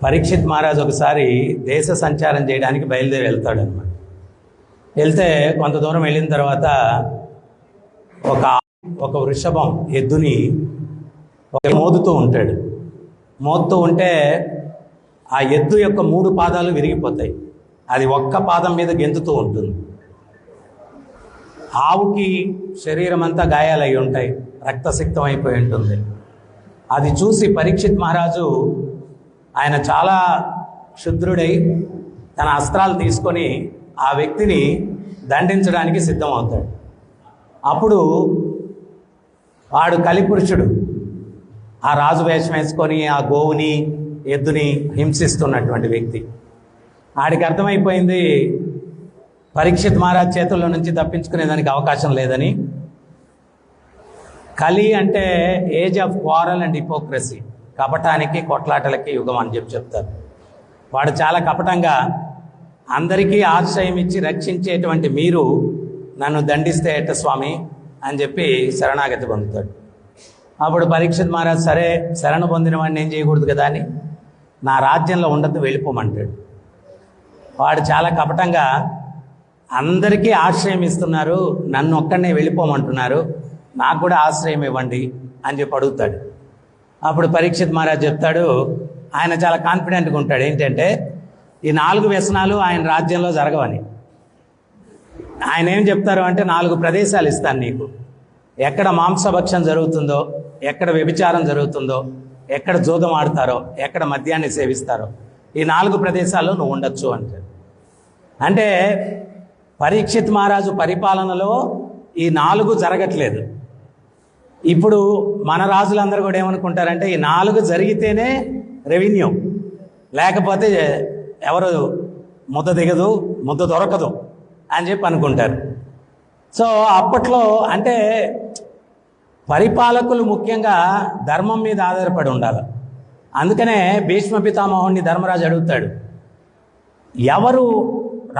పరీక్షిత్ మహారాజ్ ఒకసారి దేశ సంచారం చేయడానికి బయలుదేరి వెళ్తాడు అనమాట. వెళ్తే కొంత దూరం వెళ్ళిన తర్వాత ఒక వృషభం ఎద్దుని మోదుతూ ఉంటాడు. మోదుతూ ఉంటే ఆ ఎద్దు యొక్క 3 పాదాలు విరిగిపోతాయి. అది ఒక్క పాదం మీద గెంతుతూ ఉంటుంది. ఆవుకి శరీరం అంతా గాయాలై ఉంటాయి, రక్తసిక్తం అయిపోయి ఉంటుంది. అది చూసి పరీక్షిత్ మహారాజు ఆయన చాలా క్షుద్రుడై తన అస్త్రాలు తీసుకొని ఆ వ్యక్తిని దండించడానికి సిద్ధమవుతాడు. అప్పుడు వాడు కలిపురుషుడు ఆ రాజు వేషం వేసుకొని ఆ గోవుని ఎద్దుని హింసిస్తున్నటువంటి వ్యక్తి. ఆడికి అర్థమైపోయింది పరీక్షిత్ మహారాజ్ చేతుల్లో నుంచి తప్పించుకునేదానికి అవకాశం లేదని. కలి అంటే age of quarrel and hypocrisy, కపటానికి కొట్లాటలకి యుగం అని చెప్తారు. వాడు చాలా కపటంగా అందరికీ ఆశ్రయం ఇచ్చి రక్షించేటువంటి మీరు నన్ను దండిస్తే ఎట్ట స్వామి అని చెప్పి శరణాగతి పొందుతాడు. అప్పుడు పరీక్షిత్ మహారాజ్ సరే శరణ పొందిన వాడిని ఏం చేయకూడదు కదా అని నా రాజ్యంలో ఉండద్దు వెళ్ళిపోమంటాడు. వాడు చాలా కపటంగా అందరికీ ఆశ్రయం ఇస్తున్నారు, నన్ను ఒక్కడనే వెళ్ళిపోమంటున్నారు, నాకు కూడా ఆశ్రయం ఇవ్వండి అని చెప్పి అడుగుతాడు. అప్పుడు పరీక్షిత్ మహారాజ్ చెప్తాడు, ఆయన చాలా కాన్ఫిడెంట్గా ఉంటాడు, ఏంటంటే ఈ 4 వ్యసనాలు ఆయన రాజ్యంలో జరగవని. ఆయన ఏం చెప్తారు అంటే 4 ప్రదేశాలు ఇస్తాను నీకు, ఎక్కడ మాంసభక్షం జరుగుతుందో, ఎక్కడ వ్యభిచారం జరుగుతుందో, ఎక్కడ జూదం ఆడతారో, ఎక్కడ మద్యాన్ని సేవిస్తారో, ఈ 4 ప్రదేశాల్లో నువ్వు ఉండొచ్చు అంటాడు. అంటే పరీక్షిత్ మహారాజు పరిపాలనలో ఈ 4 జరగట్లేదు. ఇప్పుడు మన రాజులందరూ కూడా ఏమనుకుంటారంటే ఈ 4 జరిగితేనే రెవెన్యూ, లేకపోతే ఎవరు ముద్ద దిగదు, ముద్ద దొరకదు అని చెప్పి అనుకుంటారు. సో అప్పట్లో అంటే పరిపాలకులు ముఖ్యంగా ధర్మం మీద ఆధారపడి ఉండాలి. అందుకనే భీష్మ పితామహుడిని ధర్మరాజు అడుగుతాడు, ఎవరు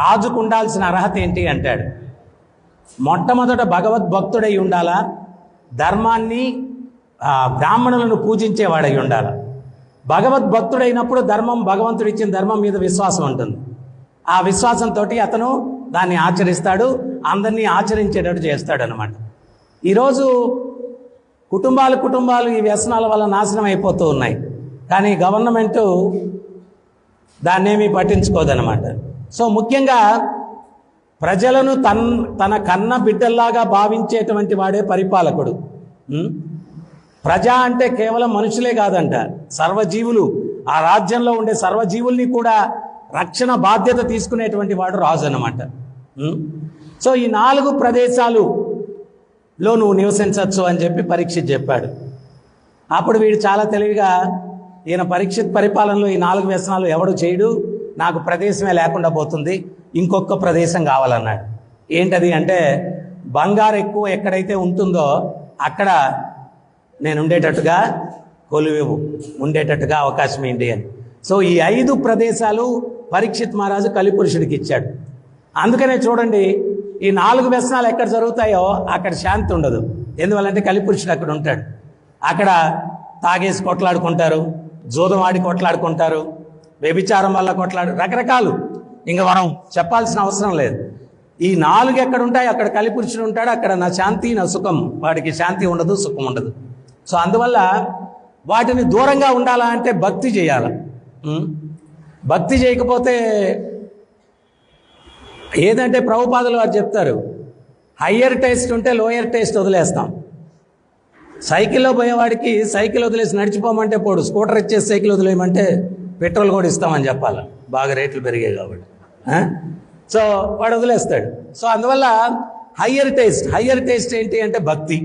రాజుకు ఉండాల్సిన అర్హత ఏంటి అంటాడు. మొట్టమొదట భగవద్భక్తుడై ఉండాలా, ధర్మాన్ని బ్రాహ్మణులను పూజించేవాడై ఉండాలి. భగవద్భక్తుడైనప్పుడు ధర్మం, భగవంతుడు ఇచ్చిన ధర్మం మీద విశ్వాసం ఉంటుంది. ఆ విశ్వాసంతో అతను దాన్ని ఆచరిస్తాడు, అందరినీ ఆచరించేటట్టు చేస్తాడు అనమాట. ఈరోజు కుటుంబాలు ఈ వ్యసనాల వల్ల నాశనం అయిపోతూ ఉన్నాయి, కానీ గవర్నమెంటు దాన్నేమీ పట్టించుకోదనమాట. సో ముఖ్యంగా ప్రజలను తన కన్న బిడ్డల్లాగా భావించేటువంటి వాడే పరిపాలకుడు. ప్రజ అంటే కేవలం మనుషులే కాదంట, సర్వజీవులు, ఆ రాజ్యంలో ఉండే సర్వజీవుల్ని కూడా రక్షణ బాధ్యత తీసుకునేటువంటి వాడు రాజు అన్నమాట. సో ఈ 4 ప్రదేశాలులో నువ్వు నివసించవచ్చు అని చెప్పి పరీక్షిత్ చెప్పాడు. అప్పుడు వీడు చాలా తెలివిగా, ఈయన పరీక్షిత్ పరిపాలనలో ఈ 4 వ్యసనాలు ఎవడు చేయడు, నాకు ప్రదేశమే లేకుండా పోతుంది, ఇంకొక ప్రదేశం కావాలన్నాడు. ఏంటది అంటే బంగారు ఎక్కువ ఎక్కడైతే ఉంటుందో అక్కడ నేను ఉండేటట్టుగా కొలువేవు ఉండేటట్టుగా అవకాశం ఏంటి అని. సో ఈ 5 ప్రదేశాలు పరీక్షిత్ మహారాజు కలిపురుషుడికి ఇచ్చాడు. అందుకనే చూడండి, ఈ 4 వ్యసనాలు ఎక్కడ జరుగుతాయో అక్కడ శాంతి ఉండదు. ఎందువల్లంటే కలిపురుషుడు అక్కడ ఉంటాడు. అక్కడ తాగేసి కొట్లాడుకుంటారు, జూదం ఆడి కొట్లాడుకుంటారు, వ్యభిచారం వల్ల రకరకాలు, ఇంకా మనం చెప్పాల్సిన అవసరం లేదు. ఈ 4 ఎక్కడ ఉంటాయి అక్కడ కలిపురుషుడు ఉంటాడు, అక్కడ నా శాంతి నా సుఖం, వాడికి శాంతి ఉండదు, సుఖం ఉండదు. సో అందువల్ల వాటిని దూరంగా ఉండాలా అంటే భక్తి చేయాలి. భక్తి చేయకపోతే ఏదంటే ప్రభుపాదులు వారు చెప్తారు, హయ్యర్ టేస్ట్ ఉంటే లోయర్ టేస్ట్ వదిలేస్తాం. సైకిల్లో పోయేవాడికి సైకిల్ వదిలేసి నడిచిపోమంటే పోడు, స్కూటర్ ఇచ్చేసి సైకిల్ వదిలేయమంటే పెట్రోల్ కూడా ఇస్తామని చెప్పాలి, బాగా రేట్లు పెరిగాయి కాబట్టి. సో వాడు వదిలేస్తాడు. సో అందువల్ల హయ్యర్ టేస్ట్ ఏంటి అంటే భక్తి.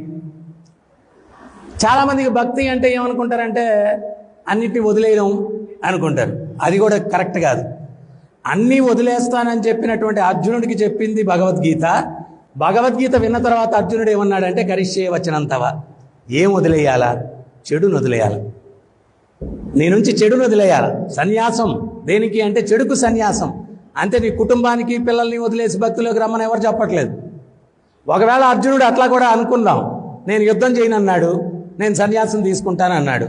చాలామందికి భక్తి అంటే ఏమనుకుంటారంటే అన్నిటినీ వదిలేయడం అనుకుంటారు. అది కూడా కరెక్ట్ కాదు. అన్నీ వదిలేస్తానని చెప్పినటువంటి అర్జునుడికి చెప్పింది భగవద్గీత. భగవద్గీత విన్న తర్వాత అర్జునుడు ఏమన్నాడంటే కరిష్యే వచనంతవా, ఏం వదిలేయాలా? చెడును వదిలేయాలి. నీ నుంచి చెడును వదిలేయాలి. సన్యాసం దేనికి అంటే చెడుకు సన్యాసం. అంతే, నీ కుటుంబానికి పిల్లల్ని వదిలేసి భక్తిలోకి రమ్మని ఎవరు చెప్పట్లేదు. ఒకవేళ అర్జునుడు అట్లా కూడా అనుకుందాం, నేను యుద్ధం చేయనన్నాడు, నేను సన్యాసం తీసుకుంటానన్నాడు.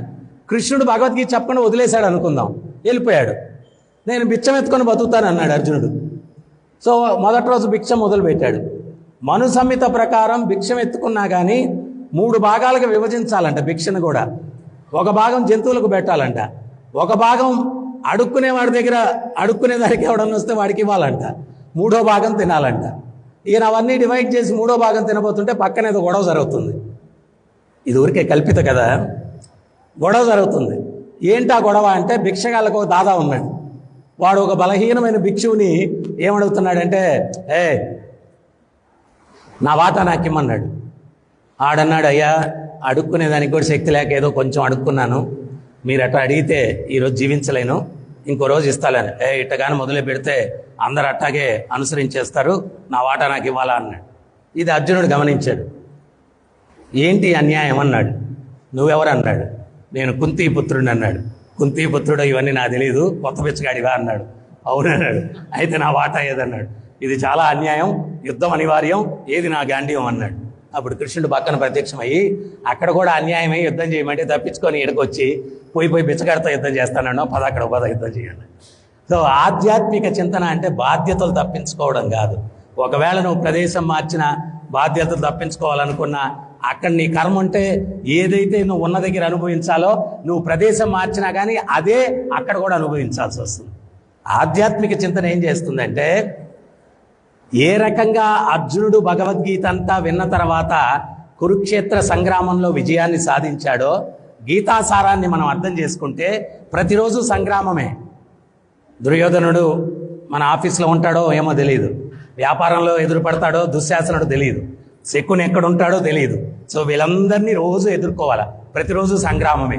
కృష్ణుడు భగవద్గీత చెప్పకుండా వదిలేశాడు అనుకుందాం, వెళ్ళిపోయాడు. నేను భిక్షం ఎత్తుకొని బతుకుతాను అన్నాడు అర్జునుడు. సో మొదటి రోజు భిక్ష మొదలుపెట్టాడు. మను సంహిత ప్రకారం భిక్షం ఎత్తుకున్నా కానీ 3 భాగాలుగా విభజించాలంట భిక్షను కూడా. ఒక భాగం జంతువులకు పెట్టాలంట, ఒక భాగం అడుక్కునేవాడి దగ్గర అడుక్కునే దానికి ఎవడన్నా వస్తే వాడికి ఇవ్వాలంట, 3వ భాగం తినాలంట. ఈయన అవన్నీ డివైడ్ చేసి 3వ భాగం తినబోతుంటే పక్కన ఏదో గొడవ జరుగుతుంది. ఇది ఊరికే కల్పిత కదా, గొడవ జరుగుతుంది. ఏంటా గొడవ అంటే భిక్షగాళ్ళకు ఒక దాదా ఉన్నాడు. వాడు ఒక బలహీనమైన భిక్షువుని ఏమడుగుతున్నాడంటే, నా వాటా నాకు ఇమ్మన్నాడు. ఆడన్నాడు, అయ్యా అడుక్కునేదానికి కూడా శక్తి లేక ఏదో కొంచెం అడుక్కున్నాను, మీరు అట్లా అడిగితే ఈరోజు జీవించలేను, ఇంకో రోజు ఇస్తాలని. ఇట్టగాని మొదలు పెడితే అందరు అట్టాగే అనుసరించేస్తారు, నా వాటా నాకు ఇవ్వాలా అన్నాడు. ఇది అర్జునుడు గమనించాడు. ఏంటి అన్యాయం అన్నాడు. నువ్వెవరు అన్నాడు. నేను కుంతీపుత్రుడిని అన్నాడు. కుంతీపుత్రుడు ఇవన్నీ నాకు తెలియదు, కొత్త పిచ్చగాడివా అన్నాడు. అవునన్నాడు. అయితే నా వాటా ఏదన్నాడు. ఇది చాలా అన్యాయం, యుద్ధం అనివార్యం, ఏది నా గాంధీవం అన్నాడు. అప్పుడు కృష్ణుడు పక్కన ప్రత్యక్షమయ్యి, అక్కడ కూడా అన్యాయమై యుద్ధం చేయమంటే తప్పించుకొని ఇక్కడికొచ్చి పోయి బిచ్చగాడితో యుద్ధం చేస్తానన్నా, పద యుద్ధం చేయండి. సో ఆధ్యాత్మిక చింతన అంటే బాధ్యతలు తప్పించుకోవడం కాదు. ఒకవేళ నువ్వు ప్రదేశం మార్చిన బాధ్యతలు తప్పించుకోవాలనుకున్నా, అక్కడ నీ కర్మ ఉంటే ఏదైతే నువ్వు ఉన్న దగ్గర అనుభవించాలో నువ్వు ప్రదేశం మార్చినా కానీ అదే అక్కడ కూడా అనుభవించాల్సి వస్తుంది. ఆధ్యాత్మిక చింతన ఏం చేస్తుందంటే, ఏ రకంగా అర్జునుడు భగవద్గీత అంతా విన్న తర్వాత కురుక్షేత్ర సంగ్రామంలో విజయాన్ని సాధించాడో, గీతాసారాన్ని మనం అర్థం చేసుకుంటే ప్రతిరోజు సంగ్రామమే. దుర్యోధనుడు మన ఆఫీస్లో ఉంటాడో ఏమో తెలియదు, వ్యాపారంలో ఎదురుపడతాడో దుశ్శాసనుడు తెలియదు, శకుని ఎక్కడుంటాడో తెలియదు. సో వీళ్ళందరినీ రోజు ఎదుర్కోవాలా, ప్రతిరోజు సంగ్రామమే.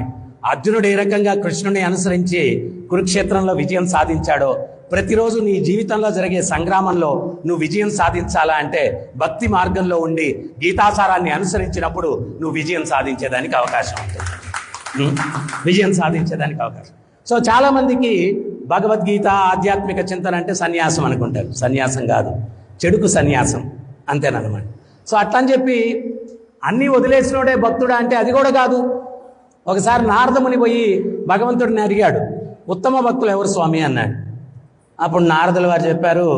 అర్జునుడు ఏ రకంగా కృష్ణుని అనుసరించి కురుక్షేత్రంలో విజయం సాధించాడో, ప్రతిరోజు నీ జీవితంలో జరిగే సంగ్రామంలో నువ్వు విజయం సాధించాలా అంటే భక్తి మార్గంలో ఉండి గీతాసారాన్ని అనుసరించినప్పుడు నువ్వు విజయం సాధించేదానికి అవకాశం ఉంటుంది. విజయం సాధించేదానికి అవకాశం. సో చాలామందికి భగవద్గీత ఆధ్యాత్మిక చింతన అంటే సన్యాసం అనుకుంటారు. సన్యాసం కాదు, చెడుకు సన్యాసం, అంతేనమాట. సో అట్లా అని చెప్పి అన్నీ వదిలేసినోడే భక్తుడా అంటే అది కూడా కాదు. ఒకసారి నారదముని పోయి భగవంతుడిని అడిగాడు, ఉత్తమ భక్తులు ఎవరు స్వామి అన్నాడు. అప్పుడు నారదుల వారు చెప్పారు,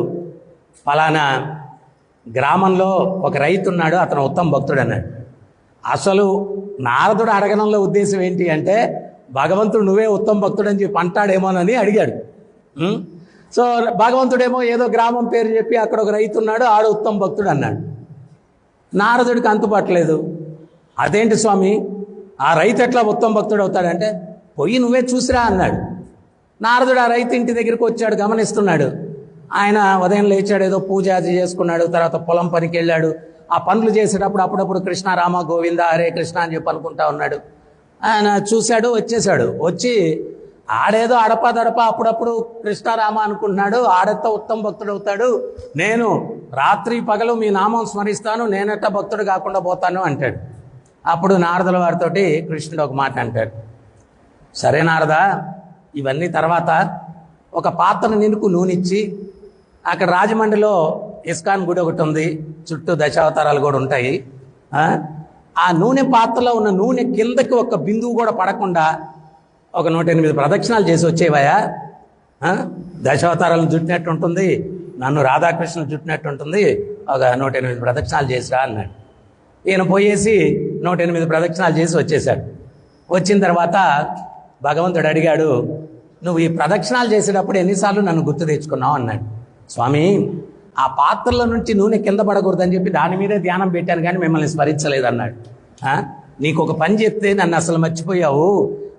ఫలానా గ్రామంలో ఒక రైతు ఉన్నాడు, అతను ఉత్తమ భక్తుడు అన్నాడు. అసలు నారదుడు అడగడంలో ఉద్దేశం ఏంటి అంటే, భగవంతుడు నువ్వే ఉత్తమ భక్తుడు అని చెప్పి అంటాడేమోనని అడిగాడు. సో భగవంతుడేమో ఏదో గ్రామం పేరు చెప్పి అక్కడ ఒక రైతు ఉన్నాడు, ఆడు ఉత్తమ భక్తుడు అన్నాడు. నారదుడికి అంతుపట్టలేదు. అదేంటి స్వామి, ఆ రైతు ఎట్లా ఉత్తమ భక్తుడు అవుతాడంటే, పోయి నువ్వే చూసిరా అన్నాడు. నారదుడు ఆ రైతు ఇంటి దగ్గరికి వచ్చాడు, గమనిస్తున్నాడు. ఆయన ఉదయం లేచాడు, ఏదో పూజ అది చేసుకున్నాడు, తర్వాత పొలం పనికి వెళ్ళాడు. ఆ పనులు చేసేటప్పుడు అప్పుడప్పుడు కృష్ణ రామ గోవింద హరే కృష్ణ అని చెప్పి అనుకుంటా ఉన్నాడు. ఆయన చూశాడు, వచ్చేసాడు. వచ్చి ఆడేదో అడపదడప అప్పుడప్పుడు కృష్ణారామ అనుకుంటున్నాడు, ఆడెత్త ఉత్తమ భక్తుడు అవుతాడు, నేను రాత్రి పగలు మీ నామం స్మరిస్తాను, నేనెట్ట భక్తుడు కాకుండా పోతాను అంటాడు. అప్పుడు నారదుల వారితోటి కృష్ణుడు ఒక మాట అంటాడు, సరే నారదా, ఇవన్నీ తర్వాత ఒక పాత్రను నినుకు నూనెచ్చి, అక్కడ రాజమండ్రిలో ఇస్కాన్ గుడి ఒకటి ఉంది, చుట్టూ దశావతారాలు కూడా ఉంటాయి. ఆ నూనె పాత్రలో ఉన్న నూనె కిందకి ఒక బిందువు కూడా పడకుండా ఒక 108 ప్రదక్షిణాలు చేసి వచ్చేవయా, దశావతారాలను చుట్టినట్టు ఉంటుంది, నన్ను రాధాకృష్ణ చుట్టినట్టు ఉంటుంది, ఒక 108 ప్రదక్షిణాలు చేసిరా అన్నాడు. ఈయన పోయేసి 108 ప్రదక్షిణాలు చేసి వచ్చేశాడు. వచ్చిన తర్వాత భగవంతుడు అడిగాడు, నువ్వు ఈ ప్రదక్షిణాలు చేసేటప్పుడు ఎన్నిసార్లు నన్ను గుర్తు తెచ్చుకున్నావు అన్నాడు. స్వామి, ఆ పాత్రలో నుంచి నూనె కింద పడకూడదని చెప్పి దాని మీదే ధ్యానం పెట్టాను కానీ మిమ్మల్ని స్మరించలేదు అన్నాడు. నీకు ఒక పని చెప్తే నన్ను అసలు మర్చిపోయావు,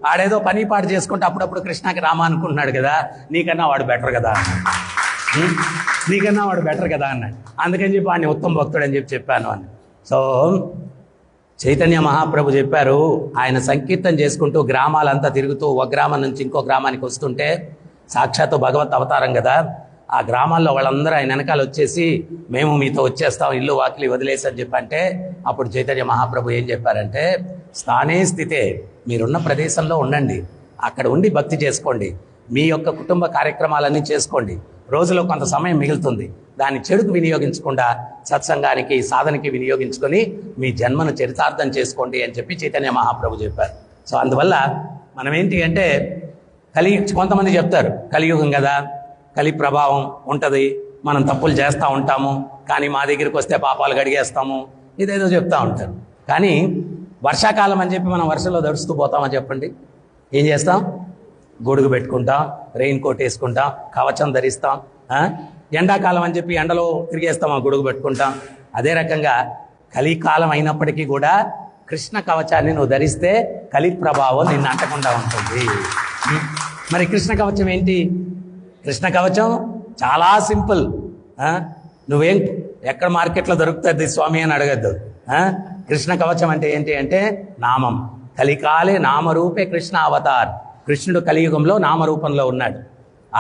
ఆడేదో పని పాటు చేసుకుంటే అప్పుడప్పుడు కృష్ణకి రామ అనుకుంటున్నాడు కదా, నీకన్నా వాడు బెటర్ కదా నీకన్నా వాడు బెటర్ కదా అన్నాడు. అందుకని చెప్పి వాడిని ఉత్తమ భక్తుడు అని చెప్పి చెప్పాను అని. సో చైతన్య మహాప్రభు చెప్పారు, ఆయన సంకీర్తన చేసుకుంటూ గ్రామాలంతా తిరుగుతూ ఒక గ్రామం నుంచి ఇంకో గ్రామానికి వస్తుంటే, సాక్షాత్తు భగవత్ అవతారం కదా, ఆ గ్రామాల్లో వాళ్ళందరూ ఆయన వెనకాల వచ్చేసి మేము మీతో వచ్చేస్తాం, ఇల్లు వాకిలి వదిలేసి అని చెప్పంటే, అప్పుడు చైతన్య మహాప్రభు ఏం చెప్పారంటే, స్థానే స్థితే, మీరున్న ప్రదేశంలో ఉండండి, అక్కడ ఉండి భక్తి చేసుకోండి, మీ యొక్క కుటుంబ కార్యక్రమాలన్నీ చేసుకోండి, రోజులో కొంత సమయం మిగులుతుంది, దాన్ని చెడుకు వినియోగించకుండా సత్సంగానికి సాధనకి వినియోగించుకొని మీ జన్మను చరితార్థం చేసుకోండి అని చెప్పి చైతన్య మహాప్రభు చెప్పారు. సో అందువల్ల మనం ఏంటి అంటే కొంతమంది చెప్తారు కలియుగం కదా, కలి ప్రభావం ఉంటుంది, మనం తప్పులు చేస్తూ ఉంటాము, కానీ మా దగ్గరికి వస్తే పాపాలు కడిగేస్తాము, ఇదేదో చెప్తూ ఉంటారు. కానీ వర్షాకాలం అని చెప్పి మనం వర్షంలో దడుస్తూ పోతామని చెప్పండి, ఏం చేస్తాం? గొడుగు పెట్టుకుంటాం, రెయిన్ కోట్ వేసుకుంటాం, కవచం ధరిస్తాం. ఎండాకాలం అని చెప్పి ఎండలో తిరిగేస్తాం, ఆ గొడుగు పెట్టుకుంటాం. అదే రకంగా కలికాలం అయినప్పటికీ కూడా కృష్ణ కవచాన్ని నువ్వు ధరిస్తే కలి ప్రభావం నిన్ను అంటకుండా ఉంటుంది. మరి కృష్ణ కవచం ఏంటి? కృష్ణ కవచం చాలా సింపుల్. నువ్వేం ఎక్కడ మార్కెట్లో దొరుకుతుంది స్వామి అని అడగద్దు. కృష్ణ కవచం అంటే ఏంటి అంటే నామం. కలికాలే నామరూపే కృష్ణ అవతార్. కృష్ణుడు కలియుగంలో నామరూపంలో ఉన్నాడు.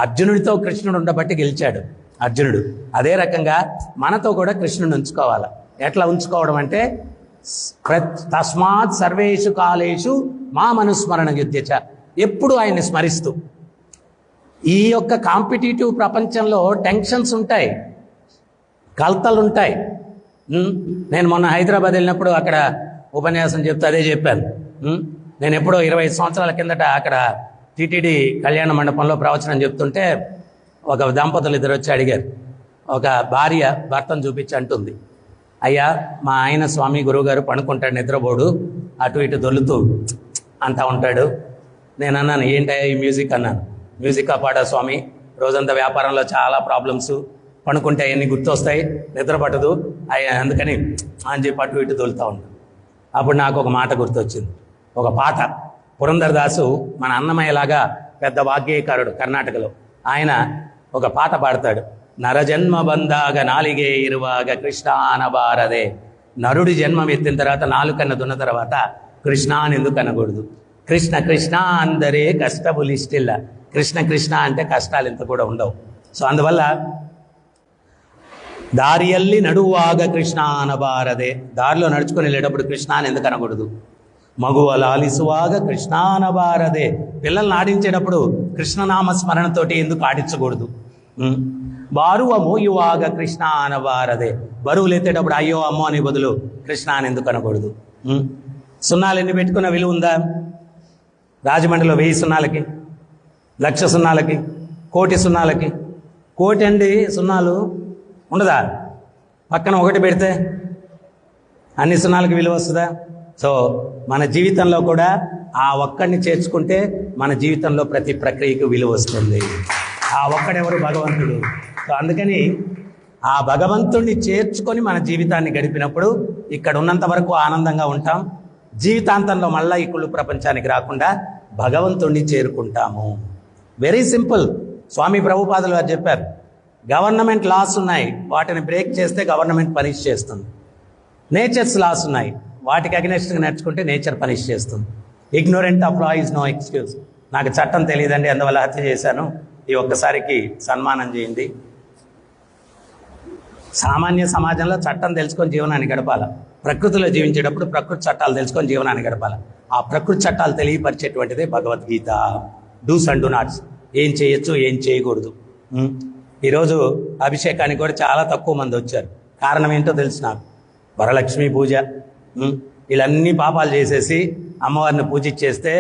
అర్జునుడితో కృష్ణుడు ఉండబట్టి గెలిచాడు అర్జునుడు. అదే రకంగా మనతో కూడా కృష్ణుని ఉంచుకోవాలి. ఎట్లా ఉంచుకోవడం అంటే తస్మాత్ సర్వేషు కాలేషు మామనుస్మరణ యుధ్యచ, ఎప్పుడు ఆయన్ని స్మరిస్తూ. ఈ యొక్క కాంపిటేటివ్ ప్రపంచంలో టెన్షన్స్ ఉంటాయి, కలతలు ఉంటాయి. నేను మొన్న హైదరాబాద్ వెళ్ళినప్పుడు అక్కడ ఉపన్యాసం చెప్తే అదే చెప్పాను. నేను ఎప్పుడో 25 సంవత్సరాల కిందట అక్కడ టీటీడీ కళ్యాణ మండపంలో ప్రవచనం చెప్తుంటే ఒక దంపతులు ఇద్దరు వచ్చి అడిగారు. ఒక భార్య భర్తను చూపించి అంటుంది, అయ్యా మా ఆయన స్వామి గురువుగారు పడుకుంటాడు, నిద్రపోడు, అటు ఇటు దొల్లుతూ అంటా ఉంటాడు. నేను అన్నాను, ఏంటయ్యా ఈ మ్యూజిక్ అన్నాను. మ్యూజిక్ పాడా స్వామి, రోజంతా వ్యాపారంలో చాలా ప్రాబ్లమ్స్, పడుకుంటే అవన్నీ గుర్తొస్తాయి, నిద్ర పట్టదు, అందుకని అని చెప్పి అటు ఇటు దొలుతూ ఉంటాను. అప్పుడు నాకు ఒక మాట గుర్తొచ్చింది, ఒక పాట. పురంధరదాసు మన అన్నమయ్యలాగా పెద్ద వాగ్గేయకారుడు కర్ణాటకలో, ఆయన ఒక పాట పాడతాడు. నరజన్మ బంధాగ నాలిగే ఇరువాగ కృష్ణ అనబారదే. నరుడి జన్మం ఎత్తిన తర్వాత నాలుకన్న దున్న తర్వాత కృష్ణ అని ఎందుకు అనకూడదు? కృష్ణ కృష్ణ అందరే కష్టపులిష్టిల్ల. కృష్ణ కృష్ణ అంటే కష్టాలు ఇంత కూడా ఉండవు. సో అందువల్ల దారియల్లి నడువాగ కృష్ణ అనబారదే, దారిలో నడుచుకొని వెళ్ళేటప్పుడు కృష్ణ అని ఎందుకు అనకూడదు? మగువ లాలిసువాగ కృష్ణ అనబారదే, పిల్లల్ని ఆడించేటప్పుడు కృష్ణనామ స్మరణతోటి ఎందుకు ఆడించకూడదు? బారువ మోయువాగ కృష్ణ అనబారదే, బరువులు ఎత్తేటప్పుడు అయ్యో అమ్మో అని బదులు కృష్ణ అని ఎందుకు అనకూడదు? సున్నాలు ఎన్ని పెట్టుకున్న విలువ ఉందా? రాజమండ్రిలో 1000 సున్నాలకి, 1,00,000 సున్నాలకి, 1,00,000 సున్నాలకి, 1,00,000 అండి సున్నాలు ఉండదా? పక్కన 1 పెడితే అన్ని సున్నాలకి విలువ వస్తుందా? సో మన జీవితంలో కూడా ఆ ఒక్కడిని చేర్చుకుంటే మన జీవితంలో ప్రతి ప్రక్రియకు విలువ వస్తుంది. ఆ ఒక్కడెవరు? భగవంతుడు. సో అందుకని ఆ భగవంతుడిని చేర్చుకొని మన జీవితాన్ని గడిపినప్పుడు ఇక్కడ ఉన్నంత వరకు ఆనందంగా ఉంటాం. జీవితాంతంలో మళ్ళీ ఈ కుళ్ళు ప్రపంచానికి రాకుండా భగవంతుడిని చేరుకుంటాము. Very simple. స్వామి ప్రభుపాదులు వారు చెప్పారు, గవర్నమెంట్ లాస్ ఉన్నాయి, వాటిని బ్రేక్ చేస్తే గవర్నమెంట్ పనిష్ చేస్తుంది. నేచర్స్ లాస్ ఉన్నాయి, వాటికి అగెనెస్ట్గా నడుచుకుంటే నేచర్ పనిష్ చేస్తుంది. Ignorant of law is no excuse. నాకు చట్టం తెలియదండి, అందువల్ల హత్య చేశాను, ఈ ఒక్కసారికి సన్మానం చేయండి. సామాన్య సమాజంలో చట్టం తెలుసుకొని జీవనాన్ని గడపాలి. ప్రకృతిలో జీవించేటప్పుడు ప్రకృతి చట్టాలు తెలుసుకొని జీవనాన్ని గడపాలి. ఆ ప్రకృతి చట్టాలు తెలియపరిచేటువంటిదే Bhagavad Gita. Dos and do nots, ఏం చేయొచ్చు ఏం చేయకూడదు. ఈరోజు అభిషేకానికి కూడా చాలా తక్కువ మంది వచ్చారు. కారణం ఏంటో తెలుసు నాకు. వరలక్ష్మి పూజ, వీళ్ళన్నీ పాపాలు చేసేసి అమ్మవారిని పూజించేస్తే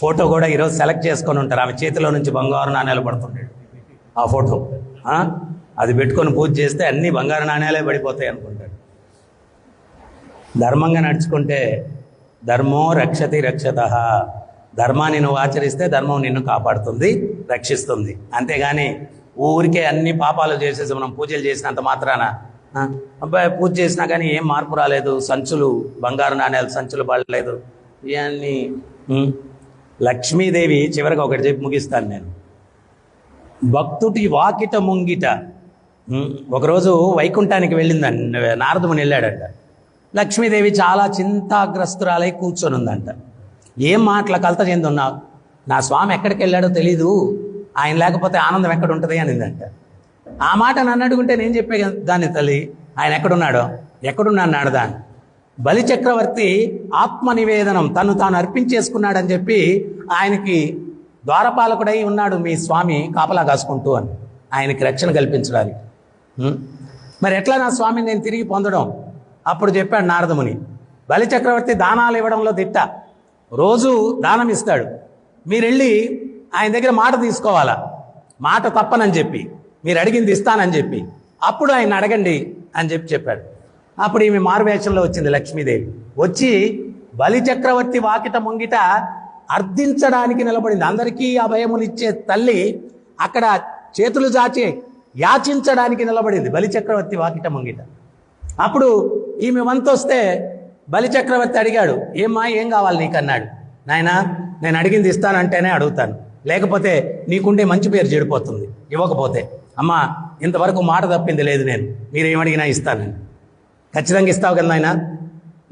ఫోటో కూడా ఈరోజు సెలెక్ట్ చేసుకొని ఉంటారు. ఆమె చేతిలో నుంచి బంగారు నాణ్యాలు పడుతుంటాడు ఆ ఫోటో. అది పెట్టుకొని పూజ చేస్తే అన్ని బంగారు నాణ్యాలే పడిపోతాయి అనుకుంటాడు. ధర్మంగా నడుచుకుంటే ధర్మో రక్షతి రక్షతః. ధర్మాన్ని నువ్వు ఆచరిస్తే ధర్మం నిన్ను కాపాడుతుంది, రక్షిస్తుంది. అంతేగాని ఊరికే అన్ని పాపాలు చేసేసి మనం పూజలు చేసినంత మాత్రాన అబ్బాయి పూజ చేసినా కానీ ఏం మార్పు రాలేదు, సంచులు బంగారు నాణ్యాలు సంచులు పడలేదు, ఇవన్నీ. లక్ష్మీదేవి చివరిగా ఒకటి చెప్పి ముగిస్తాను నేను. భక్తుడి వాకిట ముంగిట ఒకరోజు వైకుంఠానికి వెళ్ళిందండి, నారదముని వెళ్ళాడంట. లక్ష్మీదేవి చాలా చింతాగ్రస్తురాలై కూర్చొని ఉందంట. ఏం మాటల కలత చెందున్నావు? నా స్వామి ఎక్కడికి వెళ్ళాడో తెలీదు, ఆయన లేకపోతే ఆనందం ఎక్కడ ఉంటుంది అనిందంట. ఆ మాట నన్ను అడుగుంటే నేను చెప్పే దాన్ని తల్లి, ఆయన ఎక్కడున్నాడు దాన్ని. బలి చక్రవర్తి ఆత్మ నివేదనం తను తాను అర్పించేసుకున్నాడని చెప్పి ఆయనకి ద్వారపాలకుడై ఉన్నాడు మీ స్వామి కాపలా కాసుకుంటూ అని, ఆయనకి రక్షణ కల్పించడానికి. మరి ఎట్లా నా స్వామిని నేను తిరిగి పొందడం? అప్పుడు చెప్పాడు నారదముని, బలి చక్రవర్తి దానాలు ఇవ్వడంలో దిట్ట, రోజు దానం ఇస్తాడు. మీరు వెళ్ళి ఆయన దగ్గర మాట తీసుకోవాలా, మాట తప్పనని చెప్పి, మీరు అడిగింది ఇస్తానని చెప్పి, అప్పుడు ఆయన అడగండి అని చెప్పాడు. అప్పుడు ఈమె మారువేషంలో వచ్చింది లక్ష్మీదేవి. వచ్చి బలిచక్రవర్తి వాకిట ముంగిట అర్థించడానికి నిలబడింది. అందరికీ అభయములు ఇచ్చే తల్లి అక్కడ చేతులు చాచి యాచించడానికి నిలబడింది బలిచక్రవర్తి వాకిట ముంగిట. అప్పుడు ఈమె వంతు వస్తే బలిచక్రవర్తి అడిగాడు, ఏమ్మా ఏం కావాలి నీకు అన్నాడు. నాయనా, నేను అడిగింది ఇస్తానంటేనే అడుగుతాను, లేకపోతే నీకుండే మంచి పేరు చెడిపోతుంది ఇవ్వకపోతే. అమ్మా, ఇంతవరకు మాట తప్పింది లేదు, నేను మీరేమడిగినా ఇస్తానని. ఖచ్చితంగా ఇస్తావు కదా నాయన,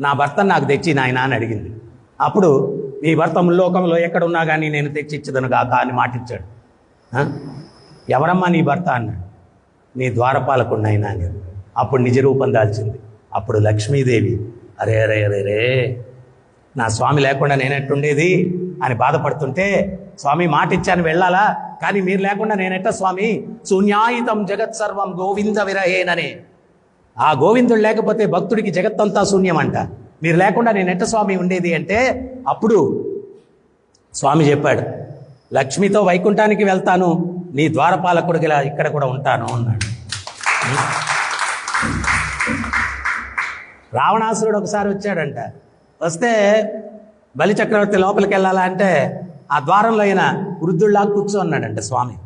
నా భర్తను నాకు తెచ్చి నాయన అని అడిగింది. అప్పుడు నీ భర్త ముల్లోకంలో ఎక్కడున్నా కానీ నేను తెచ్చి ఇచ్చదను కాక అని మాటిచ్చాడు. ఎవరమ్మా నీ భర్త అన్నాడు. నీ ద్వారపాలకుడు నాయన అని. అప్పుడు నిజ రూపం దాల్చింది. అప్పుడు లక్ష్మీదేవి, అరే అరే అరే రే, నా స్వామి లేకుండా నేనెట్టుండేది అని బాధపడుతుంటే, స్వామి మాట ఇచ్చాను వెళ్ళాలా, కానీ మీరు లేకుండా నేనెట్ట స్వామి, శూన్యాయుతం జగత్ సర్వం గోవింద విరహేనని. ఆ గోవిందుడు లేకపోతే భక్తుడికి జగత్తంతా శూన్యమంట. మీరు లేకుండా నేనెట్ట స్వామి ఉండేది అంటే, అప్పుడు స్వామి చెప్పాడు, లక్ష్మితో వైకుంఠానికి వెళ్తాను, నీ ద్వారపాలకుడిగా ఇక్కడ కూడా ఉంటాను అన్నాడు. రావణాసురుడు ఒకసారి వచ్చాడంట. వస్తే బలిచక్రవర్తి లోపలికి వెళ్ళాలా అంటే ఆ ద్వారంలో అయిన వృద్ధుల్లా కూర్చోన్నాడంట స్వామి.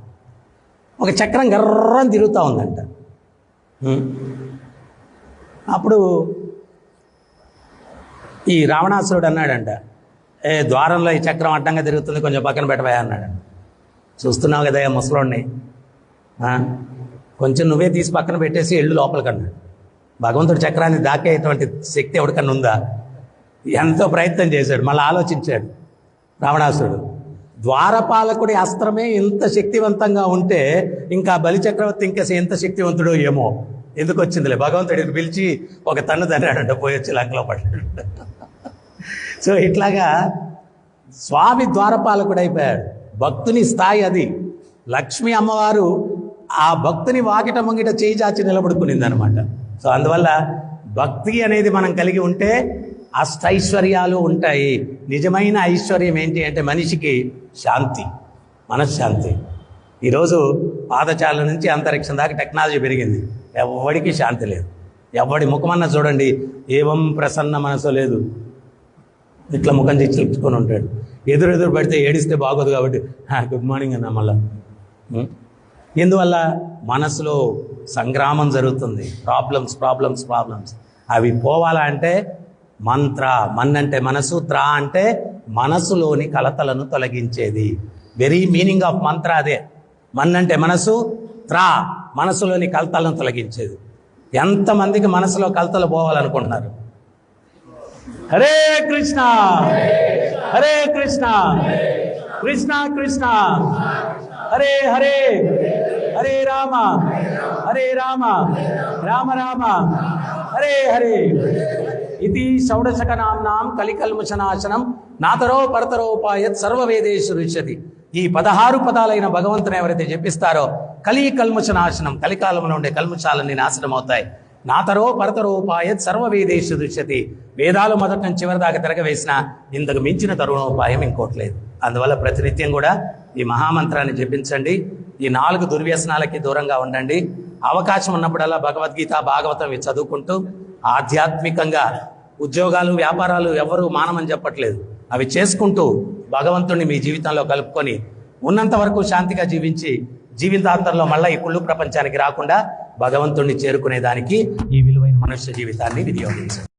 ఒక చక్రం గర్రం తిరుగుతూ ఉందంట. అప్పుడు ఈ రావణాసురుడు అన్నాడంట, ద్వారంలో ఈ చక్రం అడ్డంగా తిరుగుతుంది, కొంచెం పక్కన పెట్టవా అన్నాడంట. చూస్తున్నావు కదా ముసలోడిని, కొంచెం నువ్వే తీసి పక్కన పెట్టేసి ఎళ్ళు లోపలికి అన్నాడు. భగవంతుడి చక్రాన్ని దాకేటువంటి శక్తి ఎవరికన్నా ఉందా? ఎంతో ప్రయత్నం చేశాడు, మళ్ళీ ఆలోచించాడు రావణాసురుడు. ద్వారపాలకుడి అస్త్రమే ఇంత శక్తివంతంగా ఉంటే ఇంకా బలిచక్రవర్తి ఇంకా ఎంత శక్తివంతుడో ఏమో. ఎందుకు వచ్చిందిలే, భగవంతుడిని పిలిచి ఒక తన్ను తన్నాడంట, పోయి వచ్చి లంకలో పడ్డాడు. సో ఇట్లాగా స్వామి ద్వారపాలకుడు అయిపోయాడు. భక్తుని స్థాయి అది. లక్ష్మీ అమ్మవారు ఆ భక్తుని వాకిట ముంగిట చేయి చాచి నిలబడుకునింది అనమాట. సో అందువల్ల భక్తి అనేది మనం కలిగి ఉంటే అష్టైశ్వర్యాలు ఉంటాయి. నిజమైన ఐశ్వర్యం ఏంటి అంటే మనిషికి శాంతి, మనశ్శాంతి. ఈరోజు పాదచారుల నుంచి అంతరిక్షం దాకా టెక్నాలజీ పెరిగింది, ఎవడికి శాంతి లేదు. ఎవడి ముఖమన్నా చూడండి, ఏవం ప్రసన్న మనసు లేదు, ఇట్లా ముఖం చిచ్చుకొని ఉంటాడు. ఎదురు పడితే ఏడిస్తే బాగోదు కాబట్టి గుడ్ మార్నింగ్ అన్న మళ్ళా. ఎందువల్ల మనసులో సంగ్రామం జరుగుతుంది, ప్రాబ్లమ్స్. అవి పోవాలా అంటే మంత్ర, మన్ అంటే మనసు, త్రా అంటే మనసులోని కలతలను తొలగించేది. వెరీ మీనింగ్ ఆఫ్ మంత్ర అదే. మన్ అంటే మనసు, త్రా మనసులోని కలతలను తొలగించేది. ఎంతమందికి మనసులో కలతలు పోవాలనుకుంటున్నారు? హరే కృష్ణ హరే కృష్ణ కృష్ణ కృష్ణ హరే హరే, హరే రామ రామ రామ హరే హరే. ఇది షౌడశక నామ్నాం కలికల్మషనాశనం నాతరో పరతరోపాయత్ సర్వవేదేషు రుచ్యతి. ఈ 16 పదాలైన భగవంతుని ఎవరైతే చెప్పిస్తారో కల్మషనాశనం, కలికాలంలో ఉండే కల్మషాలన్నీ నాశనం అవుతాయి. నాతరో పరతరోపాయత్ సర్వవేదేషు రుచ్యతి. వేదాలు మొదటి నుంచి చివరి దాకా తిరగవేసిన ఇంతకు మించిన తరుణోపాయం ఇంకోటి లేదు. అందువల్ల ప్రతినిత్యం కూడా ఈ మహామంత్రాన్ని జపించండి. ఈ 4 దుర్వ్యసనాలకి దూరంగా ఉండండి. అవకాశం ఉన్నప్పుడల్లా భగవద్గీత, భాగవతం ఇవి చదువుకుంటూ ఆధ్యాత్మికంగా ఉద్యోగాలు, వ్యాపారాలు ఎవరు మానమని చెప్పట్లేదు, అవి చేసుకుంటూ భగవంతుడిని మీ జీవితంలో కలుపుకొని ఉన్నంత వరకు శాంతిగా జీవించి జీవితాంతంలో మళ్ళీ ఈ కుళ్ళు ప్రపంచానికి రాకుండా భగవంతుడిని చేరుకునేదానికి ఈ విలువైన మనుష్య జీవితాన్ని వినియోగించండి.